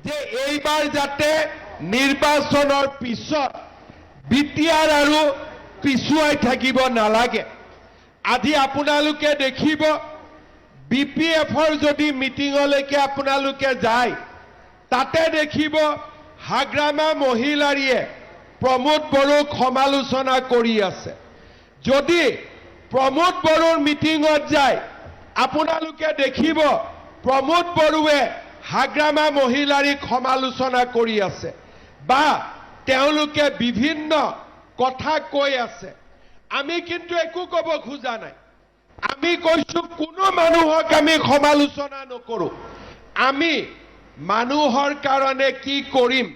যে এইবাৰ যাতে নিৰ্বাচনৰ পিছত বিটিআৰ আৰু পিছুৱাই থাকিব নালাগে। আজি আপোনালোকে দেখিব বিপিএফৰ যদি মিটিঙলৈকে আপোনালোকে যায় তাতে দেখিব হাগ্ৰামা মহিলাৰীয়ে প্ৰমোদ বড়োক সমালোচনা কৰি আছে। যদি প্ৰমোদ বড়োৰ মিটিঙত যায় আপোনালোকে দেখিব প্ৰমোদ বড়োৱে হাগ্ৰামা মহিলাৰীক সমালোচনা কৰি আছে বা তেওঁলোকে বিভিন্ন কথা কৈ আছে। আমি কিন্তু একো ক'ব খোজা নাই। আমি কৈছো কোনো মানুহক আমি সমালোচনা নকৰোঁ। আমি মানুহৰ কাৰণে কি কৰিম,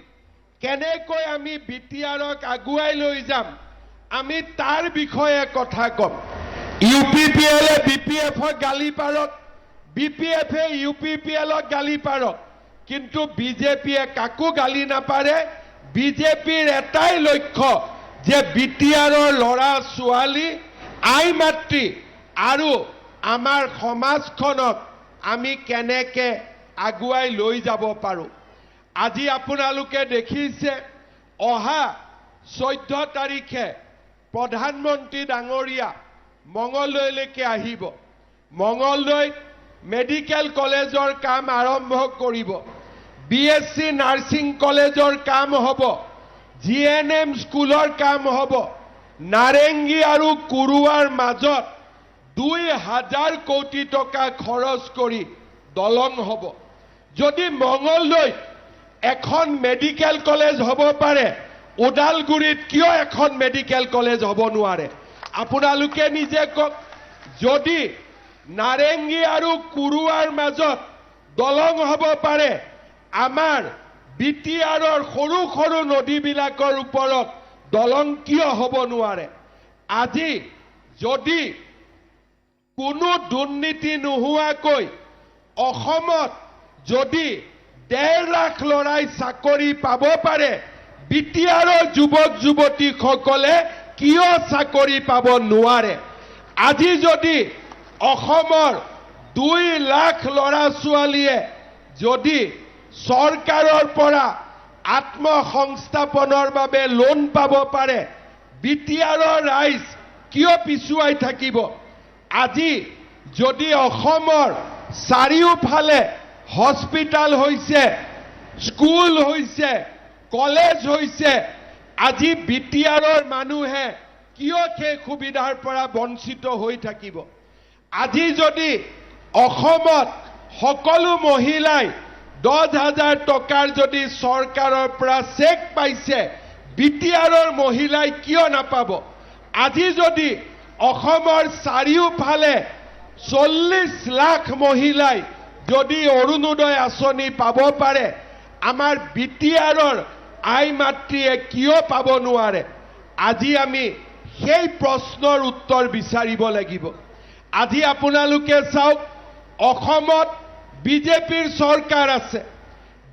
কেনেকৈ আমি বিটিআৰক আগুৱাই লৈ যাম, আমি তাৰ বিষয়ে কথা ক'ম। ইউপিপিএলে বিপিএফক গালি পাৰক, বিপিএফে ইউপিপিএলক গালি পাৰক, কিন্তু বিজেপিয়ে কাকো গালি নাপাৰে। বিজেপিৰ এটাই লক্ষ্য যে বিটিআৰৰ ল'ৰা ছোৱালী আই মাতৃ আৰু আমাৰ সমাজখনক আমি কেনেকৈ আগুৱাই লৈ যাব পাৰোঁ। আজি আপোনালোকে দেখিছে অহা 14 তাৰিখে প্ৰধানমন্ত্ৰী ডাঙৰীয়া মঙলদৈলৈকে আহিব। মঙলদৈত মেডিকেল কলেজৰ কাম আৰম্ভ কৰিব। বিএছচি নাৰ্ছিং কলেজৰ কাম হ'ব। জিএনএম স্কুলৰ কাম হ'ব। নাৰেংগী আৰু কুৰুৱাৰ মাজত 2000 কোটি টকা খৰচ কৰি দলং হ'ব। যদি মঙলদৈত এখন মেডিকেল কলেজ হ'ব পাৰে, ওদালগুৰিত কিয় এখন মেডিকেল কলেজ হ'ব নোৱাৰে? আপোনালোকে নিজে কওক। যদি নাৰেংগী আৰু কুৰুৱাৰ মাজত দলং হ'ব পাৰে, আমাৰ বিটিআৰৰ সৰু সৰু নদীবিলাকৰ ওপৰত দলং কিয় হ'ব নোৱাৰে? আজি যদি কোনো দুৰ্নীতি নোহোৱাকৈ অসমত যদি 1.5 লাখ ল'ৰাই চাকৰি পাব পাৰে, বিটিআৰৰ যুৱক যুৱতীসকলে কিয় চাকৰি পাব নোৱাৰে? আজি যদি অসমৰ 2 লাখ ল'ৰা ছোৱালীয়ে যদি চৰকাৰৰ পৰা আত্মসংস্থাপনৰ বাবে লোন পাব পাৰে, বিটিআৰৰ ৰাইজ কিয় পিছুৱাই থাকিব? আজি যদি অসমৰ চাৰিওফালে হস্পিটাল হৈছে, স্কুল হৈছে, কলেজ হৈছে, আজি বিটিআৰৰ মানুহে কিয় সেই সুবিধাৰ পৰা বঞ্চিত হৈ থাকিব? আজি যদি অসমত সকলো মহিলাই 10,000 টকাৰ যদি চৰকাৰৰ পৰা চেক পাইছে, বিটিআৰৰ মহিলাই কিয় নাপাব? আজি যদি অসমৰ চাৰিওফালে 40 লাখ মহিলাই যদি অৰুণোদয় আঁচনি পাব পাৰে, আমাৰ বিটিআৰৰ আই মাতৃয়ে কিয় পাব নোৱাৰে? আজি আমি সেই প্ৰশ্নৰ উত্তৰ বিচাৰিব লাগিব। আজি আপোনালোকে চাওক, অসমত বিজেপিৰ চৰকাৰ আছে,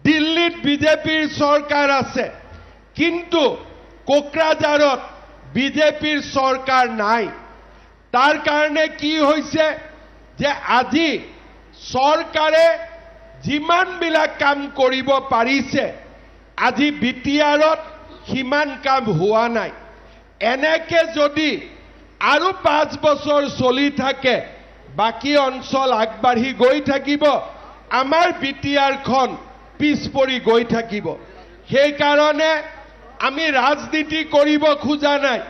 দিল্লীত বিজেপিৰ চৰকাৰ আছে, কিন্তু কোকৰাঝাৰত বিজেপিৰ চৰকাৰ নাই। তাৰ কাৰণে কি হৈছে যে আজি চৰকাৰে যিমানবিলাক কাম কৰিব পাৰিছে, আজি বিটিআৰত সিমান কাম হোৱা নাই। এনেকে যদি আৰু 5 বছৰ চলি থাকে, বাকী অঞ্চল আগবাঢ়ি গৈ থাকিব, আমাৰ বিটিআৰখন পিছ পৰি গৈ থাকিব। সেইকাৰণে আমি ৰাজনীতি কৰিব খোজা নাই।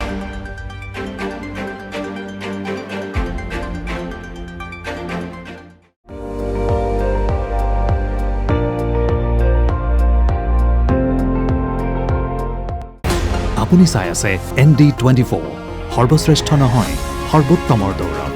আপুনি চাই আছে ND24, সৰ্বশ্ৰেষ্ঠ নহয় সৰ্বোত্তমৰ দৌৰ।